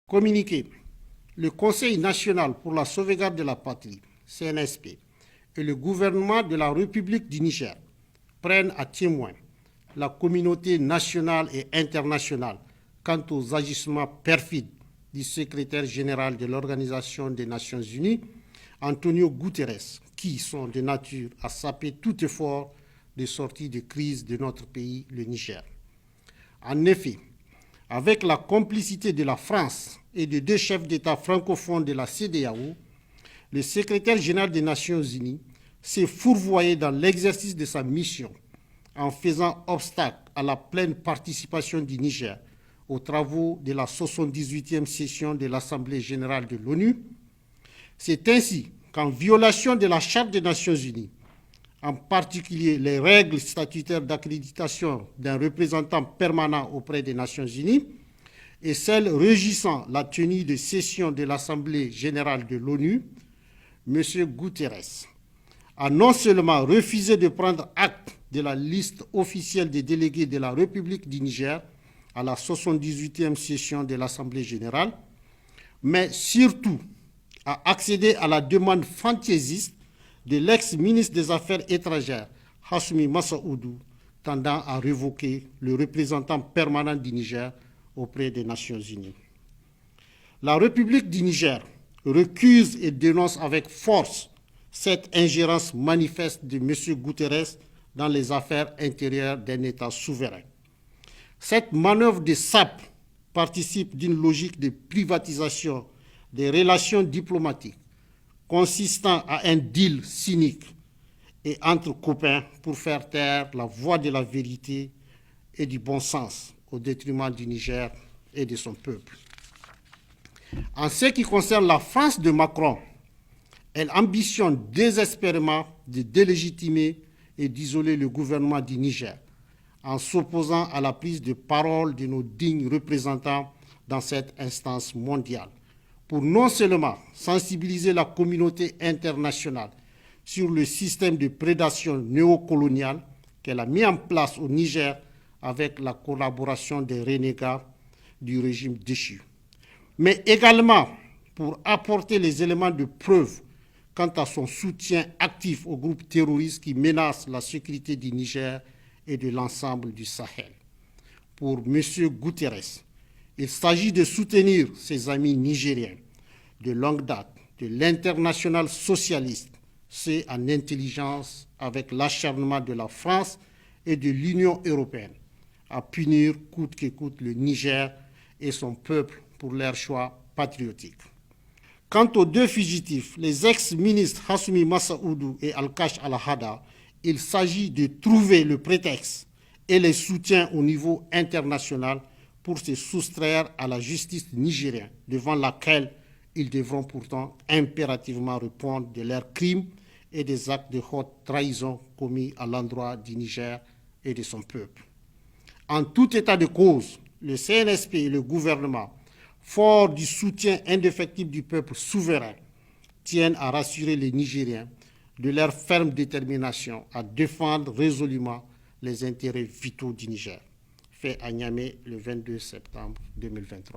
Communiqué. Le Conseil national pour la sauvegarde de la patrie, CNSP, et le gouvernement de la République du Niger prennent à témoin la communauté nationale et internationale quant aux agissements perfides du secrétaire général de l'Organisation des Nations Unies, Antonio Guterres, qui sont de nature à saper tout effort de sortie de crise de notre pays, le Niger. En effet, avec la complicité de la France et de deux chefs d'État francophones de la CEDEAO, le secrétaire général des Nations Unies s'est fourvoyé dans l'exercice de sa mission en faisant obstacle à la pleine participation du Niger aux travaux de la 78e session de l'Assemblée générale de l'ONU. C'est ainsi qu'en violation de la Charte des Nations Unies, en particulier les règles statutaires d'accréditation d'un représentant permanent auprès des Nations Unies et celles régissant la tenue de sessions de l'Assemblée générale de l'ONU, M. Guterres a non seulement refusé de prendre acte de la liste officielle des délégués de la République du Niger à la 78e session de l'Assemblée générale, mais surtout a accédé à la demande fantaisiste de l'ex-ministre des Affaires étrangères, Hassoumi Massaoudou, tendant à révoquer le représentant permanent du Niger auprès des Nations Unies. La République du Niger recuse et dénonce avec force cette ingérence manifeste de M. Guterres dans les affaires intérieures d'un État souverain. Cette manœuvre de sape participe d'une logique de privatisation des relations diplomatiques consistant à un deal cynique et entre copains pour faire taire la voix de la vérité et du bon sens au détriment du Niger et de son peuple. En ce qui concerne la France de Macron, elle ambitionne désespérément de délégitimer et d'isoler le gouvernement du Niger en s'opposant à la prise de parole de nos dignes représentants dans cette instance mondiale, pour non seulement sensibiliser la communauté internationale sur le système de prédation néocoloniale qu'elle a mis en place au Niger avec la collaboration des renégats du régime déchu, mais également pour apporter les éléments de preuve quant à son soutien actif aux groupes terroristes qui menacent la sécurité du Niger et de l'ensemble du Sahel. Pour M. Guterres, il s'agit de soutenir ses amis nigériens de longue date, de l'international socialiste, c'est en intelligence avec l'acharnement de la France et de l'Union européenne à punir coûte que coûte le Niger et son peuple pour leur choix patriotique. Quant aux deux fugitifs, les ex-ministres Hassoumi Massaoudou et Alkash Al-Hada, il s'agit de trouver le prétexte et les soutiens au niveau international pour se soustraire à la justice nigérienne, devant laquelle ils devront pourtant impérativement répondre de leurs crimes et des actes de haute trahison commis à l'endroit du Niger et de son peuple. En tout état de cause, le CNSP et le gouvernement, forts du soutien indéfectible du peuple souverain, tiennent à rassurer les Nigériens de leur ferme détermination à défendre résolument les intérêts vitaux du Niger. Fait à Niamey le 22 septembre 2023.